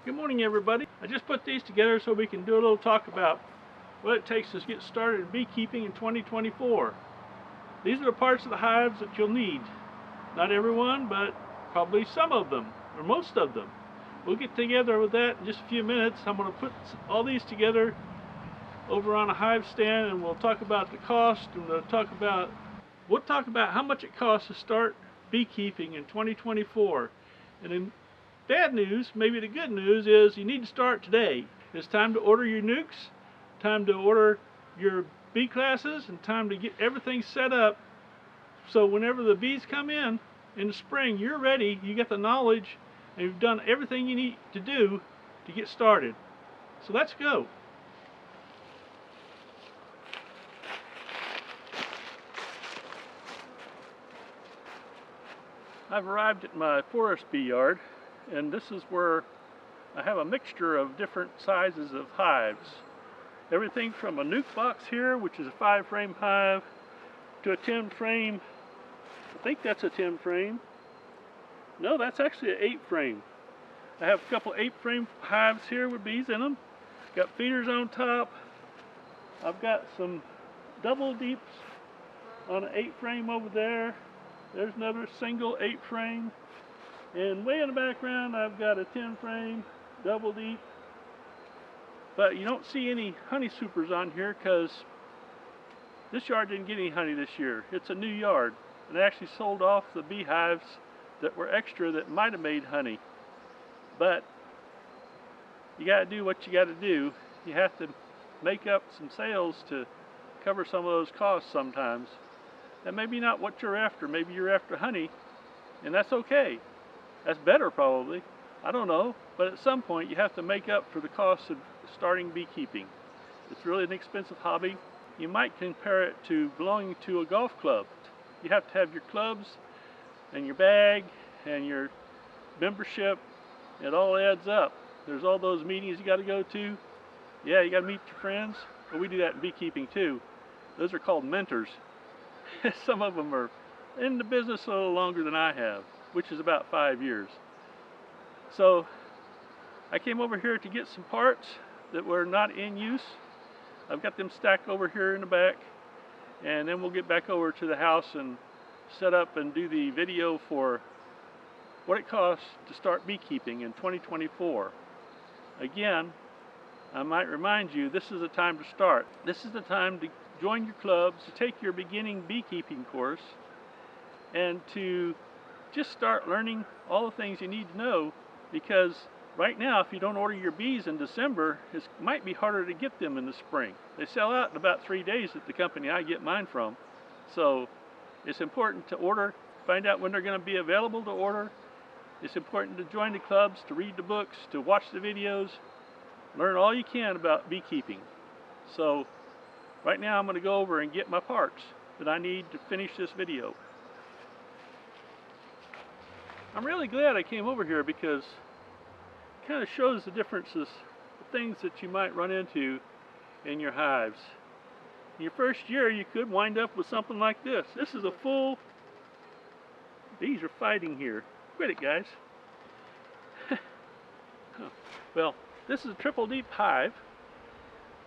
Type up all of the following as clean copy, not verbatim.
Good morning, everybody. I just put these together so we can do a little talk about what it takes to get started in beekeeping in 2024. These are the parts of the hives that you'll need. Not everyone, but probably some of them, or most of them. We'll get together with that in just a few minutes. I'm going to put all these together over on a hive stand, and we'll talk about the cost, and we'll talk about how much it costs to start beekeeping in 2024. And in bad news, maybe the good news, is you need to start today. It's time to order your nukes, time to order your bee classes, and time to get everything set up so whenever the bees come in the spring, you're ready, you get the knowledge, and you've done everything you need to do to get started. So let's go. I've arrived at my forest bee yard, and this is where I have a mixture of different sizes of hives. Everything from a nuke box here, which is a 5-frame hive, to a 10-frame, I think that's a 10-frame. No, that's actually an 8-frame. I have a couple 8-frame hives here with bees in them. Got feeders on top. I've got some double deeps on an 8-frame over there. There's another single 8-frame. And way in the background, I've got a 10-frame, double deep. But you don't see any honey supers on here because this yard didn't get any honey this year. It's a new yard. And I actually sold off the beehives that were extra that might have made honey. But you got to do what you got to do. You have to make up some sales to cover some of those costs sometimes. That may be not what you're after. Maybe you're after honey, and that's okay. That's better probably. I don't know. But at some point you have to make up for the cost of starting beekeeping. It's really an expensive hobby. You might compare it to belonging to a golf club. You have to have your clubs and your bag and your membership. It all adds up. There's all those meetings you got to go to. Yeah, you got to meet your friends. Well, we do that in beekeeping too. Those are called mentors. Some of them are in the business a little longer than I have, which is about 5 years. So I came over here to get some parts that were not in use. I've got them stacked over here in the back, and then we'll get back over to the house and set up and do the video for what it costs to start beekeeping in 2024. Again, I might remind you, this is the time to start. This is the time to join your clubs, to take your beginning beekeeping course, and to just start learning all the things you need to know, because right now, if you don't order your bees in December, it might be harder to get them in the spring. They sell out in about 3 days at the company I get mine from. So it's important to order, find out when they're going to be available to order. It's important to join the clubs, to read the books, to watch the videos, learn all you can about beekeeping. So right now I'm going to go over and get my parts that I need to finish this video. I'm really glad I came over here because it kind of shows the differences, the things that you might run into in your hives. In your first year you could wind up with something like this. This is a full, bees are fighting here. Quit it, guys. Well, this is a triple deep hive.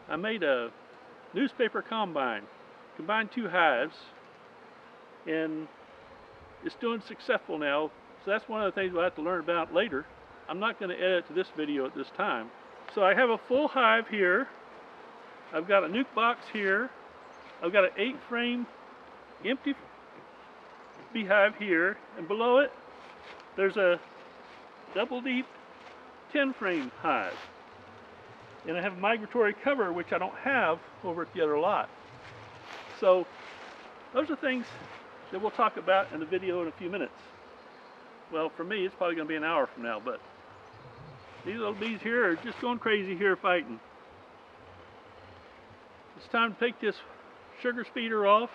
I made a newspaper combined, combined 2 hives, and it's doing successful now. So that's one of the things we'll have to learn about later. I'm not going to edit to this video at this time. So I have a full hive here. I've got a nuke box here. I've got an 8-frame empty beehive here, and below it there's a double deep 10-frame hive. And I have a migratory cover, which I don't have over at the other lot. So those are things that we'll talk about in the video in a few minutes. Well, for me, it's probably going to be an hour from now, but these little bees here are just going crazy here fighting. It's time to take this sugar speeder off.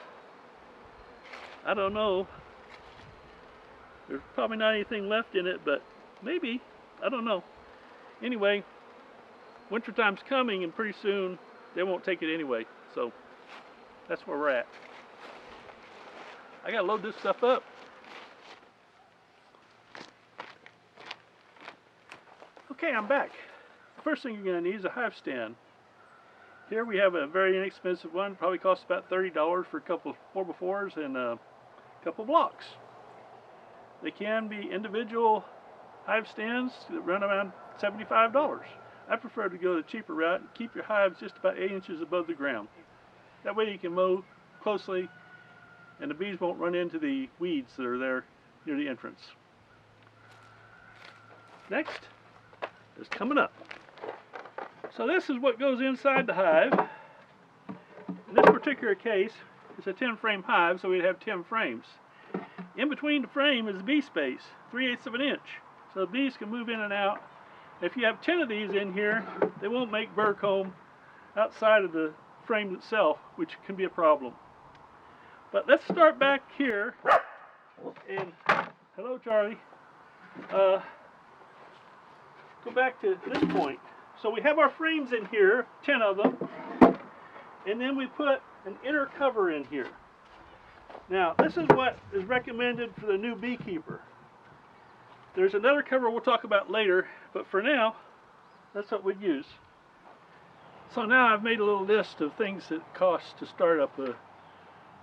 I don't know. There's probably not anything left in it, but maybe. I don't know. Anyway, wintertime's coming, and pretty soon they won't take it anyway. So that's where we're at. I gotta load this stuff up. Okay, I'm back. The first thing you're going to need is a hive stand. Here we have a very inexpensive one, probably costs about $30 for a couple of 4x4s and a couple blocks. They can be individual hive stands that run around $75. I prefer to go the cheaper route and keep your hives just about 8 inches above the ground. That way you can mow closely and the bees won't run into the weeds that are there near the entrance. Next is coming up. So this is what goes inside the hive. In this particular case, it's a 10 frame hive, so we'd have 10 frames. In between the frame is the bee space, 3/8 of an inch. So the bees can move in and out. If you have 10 of these in here, they won't make burr comb outside of the frame itself, which can be a problem. But let's start back here. And hello, Charlie. Go back to this point. So we have our frames in here, 10 of them, and then we put an inner cover in here. Now, this is what is recommended for the new beekeeper. There's another cover we'll talk about later, but for now, that's what we'd use. So now I've made a little list of things that cost to start up a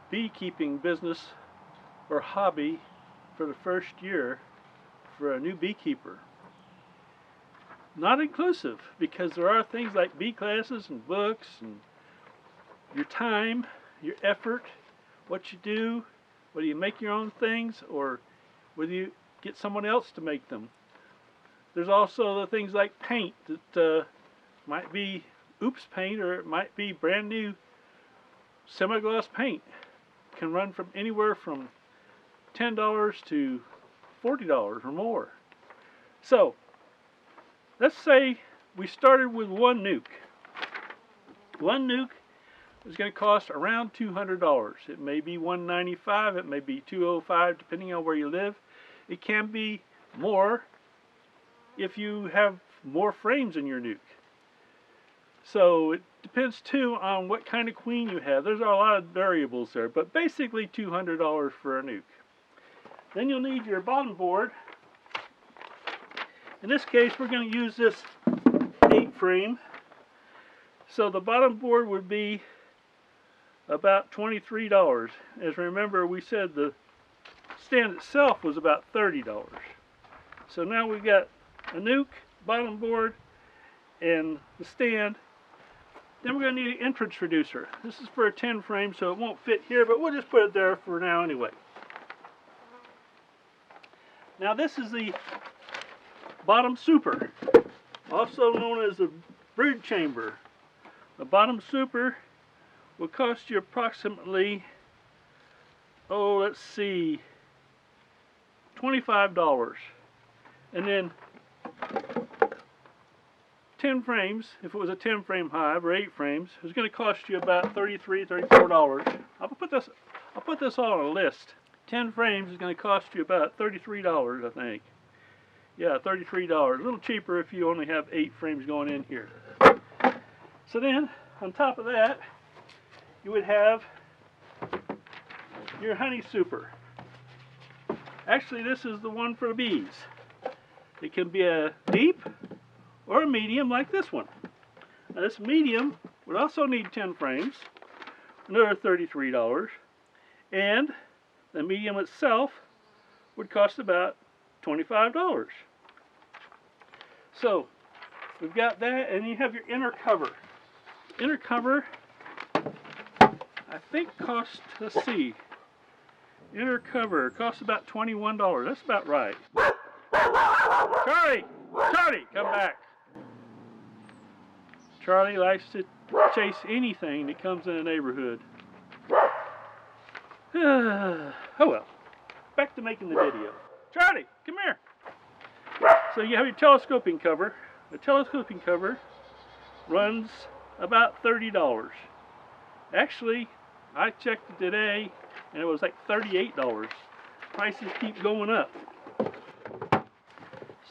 beekeeping business or hobby for the first year for a new beekeeper. Not inclusive, because there are things like bee classes and books and your time, your effort, what you do, whether you make your own things or whether you get someone else to make them. There's also the things like paint that might be oops paint, or it might be brand new semi-gloss paint. Can run from anywhere from $10 to $40 or more. So let's say we started with one nuke. One nuke is going to cost around $200. It may be $195, it may be $205, depending on where you live. It can be more if you have more frames in your nuke. So it depends too on what kind of queen you have. There's a lot of variables there, but basically $200 for a nuke. Then you'll need your bottom board. In this case, we're going to use this 8 frame. So the bottom board would be about $23. As remember, we said the stand itself was about $30. So now we've got a nuke, bottom board, and the stand. Then we're going to need an entrance reducer. This is for a 10 frame, so it won't fit here, but we'll just put it there for now anyway. Now this is the bottom super, also known as the brood chamber. The bottom super will cost you approximately, let's see, $25. And then 10 frames, if it was a 10 frame hive or 8 frames, is going to cost you about $33, $34. I'll put this all on a list. 10 frames is going to cost you about $33, I think. Yeah, $33. A little cheaper if you only have 8 frames going in here. So then, on top of that, you would have your honey super. Actually, this is the one for the bees. It can be a deep or a medium like this one. Now this medium would also need 10 frames, another $33, and the medium itself would cost about $25. So we've got that, and you have your inner cover. Inner cover, I think costs, let's see, inner cover costs about $21. That's about right. Charlie! Charlie, come back. Charlie likes to chase anything that comes in the neighborhood. Oh well, back to making the video. Charlie, come here. So you have your telescoping cover. The telescoping cover runs about $30. Actually, I checked it today and it was like $38. Prices keep going up.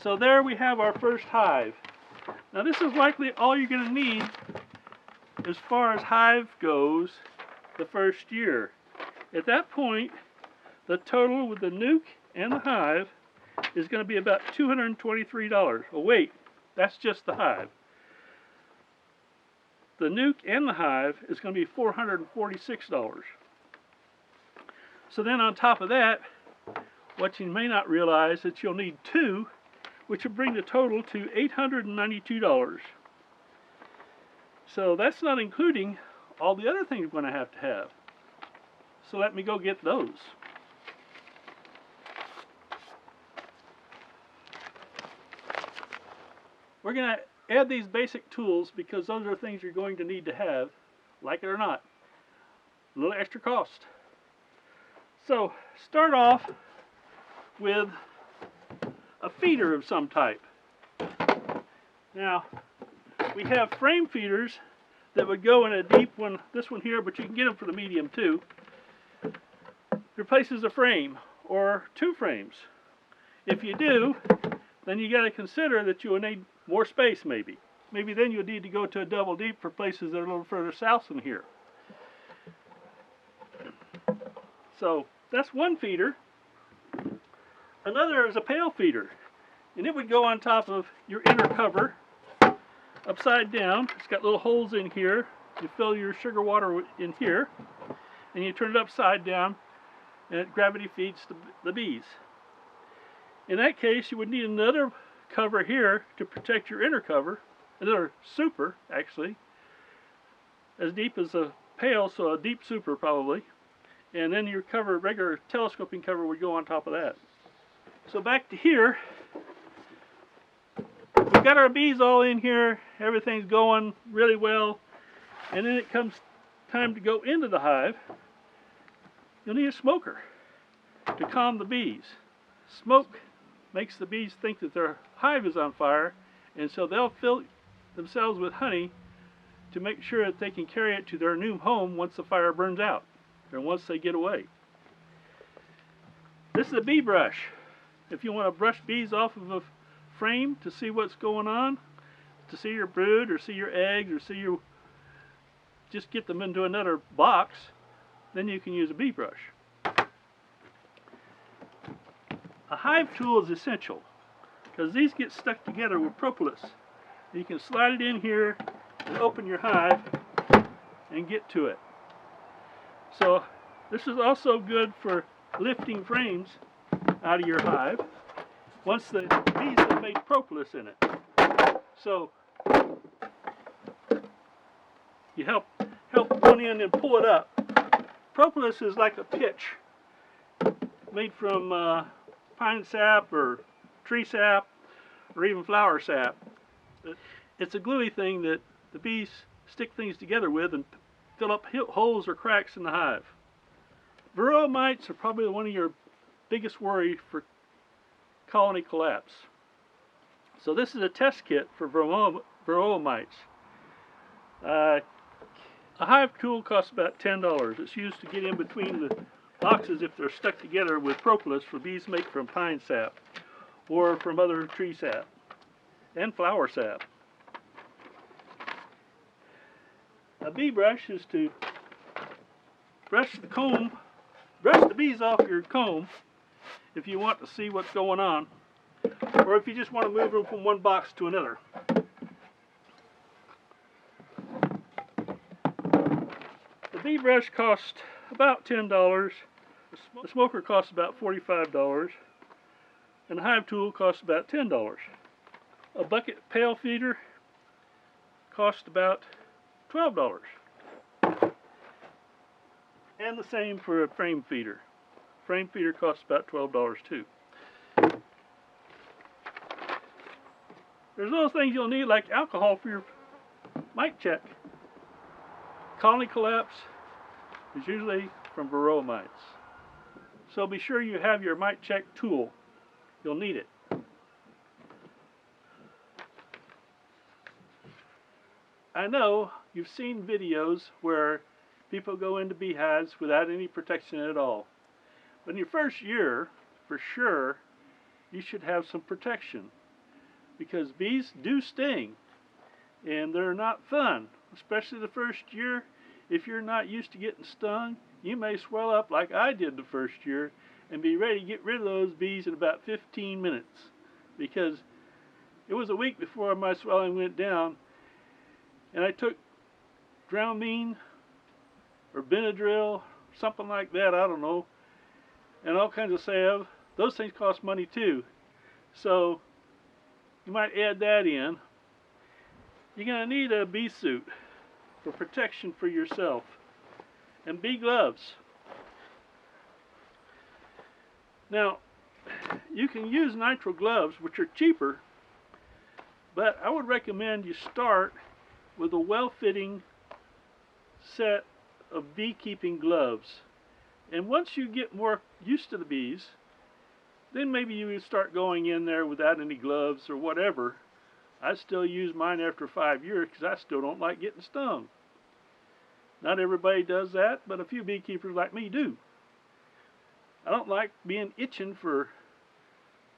So there we have our first hive. Now this is likely all you're going to need as far as hive goes the first year. At that point, the total with the nuke and the hive is going to be about $223. Oh wait, That's just the hive. The nuke and the hive is going to be $446. So then on top of that, what you may not realize is that you'll need two, which will bring the total to $892. So that's not including all the other things we're going to have. So let me go get those. We're going to add these basic tools because those are things you're going to need to have, like it or not. A little extra cost. So start off with a feeder of some type. Now, we have frame feeders that would go in a deep one, this one here, but you can get them for the medium too. Replaces a frame or two frames. If you do, then you got to consider that you will need more space maybe. Maybe then you'll need to go to a double deep for places that are a little further south than here. So that's one feeder. Another is a pail feeder, and it would go on top of your inner cover, upside down. It's got little holes in here. You fill your sugar water in here, and you turn it upside down, and it gravity feeds the bees. In that case, you would need another cover here to protect your inner cover, another super actually, as deep as a pail, so a deep super probably, and then your cover, regular telescoping cover, would go on top of that. So back to here, we've got our bees all in here, everything's going really well, and then it comes time to go into the hive. You'll need a smoker to calm the bees. Smoke makes the bees think that their hive is on fire, and so they'll fill themselves with honey to make sure that they can carry it to their new home once the fire burns out, or once they get away. This is a bee brush. If you want to brush bees off of a frame to see what's going on, to see your brood, or see your eggs, or see your, just get them into another box, then you can use a bee brush. A hive tool is essential because these get stuck together with propolis. You can slide it in here and open your hive and get to it. So this is also good for lifting frames out of your hive once the bees have made propolis in it. So you help one in and pull it up. Propolis is like a pitch made from pine sap or tree sap or even flower sap. It's a gluey thing that the bees stick things together with and fill up holes or cracks in the hive. Varroa mites are probably one of your biggest worry for colony collapse. So this is a test kit for Varroa mites. A hive tool costs about $10. It's used to get in between the boxes if they're stuck together with propolis for bees make from pine sap or from other tree sap and flower sap. A bee brush is to brush the bees off your comb if you want to see what's going on, or if you just want to move them from one box to another. The bee brush costs about $10. The smoker costs about $45, and the hive tool costs about $10. A bucket pail feeder costs about $12. And the same for a frame feeder. Frame feeder costs about $12 too. There's little things you'll need like alcohol for your mite check. Colony collapse is usually from Varroa mites. So be sure you have your mite check tool. You'll need it. I know you've seen videos where people go into beehives without any protection at all. But in your first year, for sure, you should have some protection, because bees do sting and they're not fun, especially the first year. If you're not used to getting stung, you may swell up like I did the first year and be ready to get rid of those bees in about 15 minutes, because It was a week before my swelling went down, and I took Dramamine or Benadryl, something like that, I don't know, and all kinds of salve. Those things cost money too, so you might add that in. You're going to need a bee suit for protection for yourself, and bee gloves. Now, you can use nitrile gloves, which are cheaper, but I would recommend you start with a well-fitting set of beekeeping gloves. And once you get more used to the bees, then maybe you would start going in there without any gloves or whatever. I still use mine after 5 years because I still don't like getting stung. Not everybody does that, but a few beekeepers like me do. I don't like being itching for,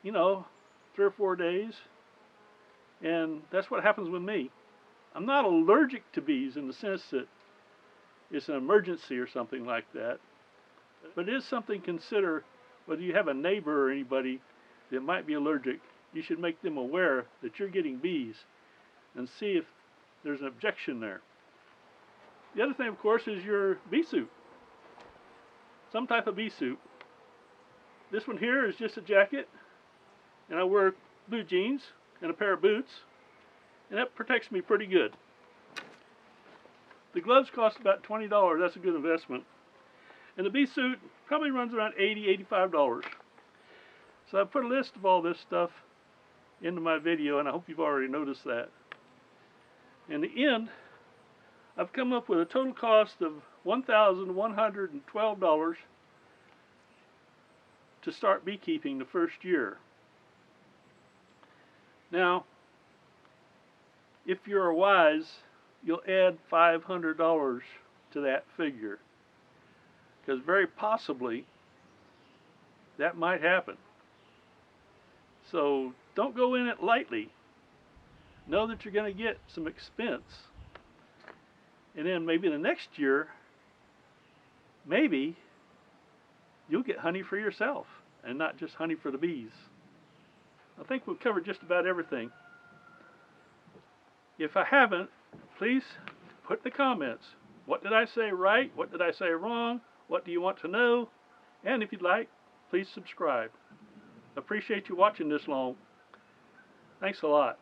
3 or 4 days, and that's what happens with me. I'm not allergic to bees in the sense that it's an emergency or something like that, but it is something to consider. Whether you have a neighbor or anybody that might be allergic, you should make them aware that you're getting bees and see if there's an objection there. The other thing, of course, is your bee suit. Some type of bee suit. This one here is just a jacket, and I wear blue jeans and a pair of boots, and that protects me pretty good. The gloves cost about $20. That's a good investment. And the bee suit probably runs around $80, $85. So I put a list of all this stuff into my video, and I hope you've already noticed that. In the end, I've come up with a total cost of $1,112 to start beekeeping the first year. Now, if you're wise, you'll add $500 to that figure, because very possibly that might happen. So don't go in it lightly. Know that you're going to get some expense, and then maybe the next year, maybe you'll get honey for yourself and not just honey for the bees. I think we've covered just about everything. If I haven't, please put in the comments, what did I say right? What did I say wrong? What do you want to know? And if you'd like, please subscribe. Appreciate you watching this long. Thanks a lot.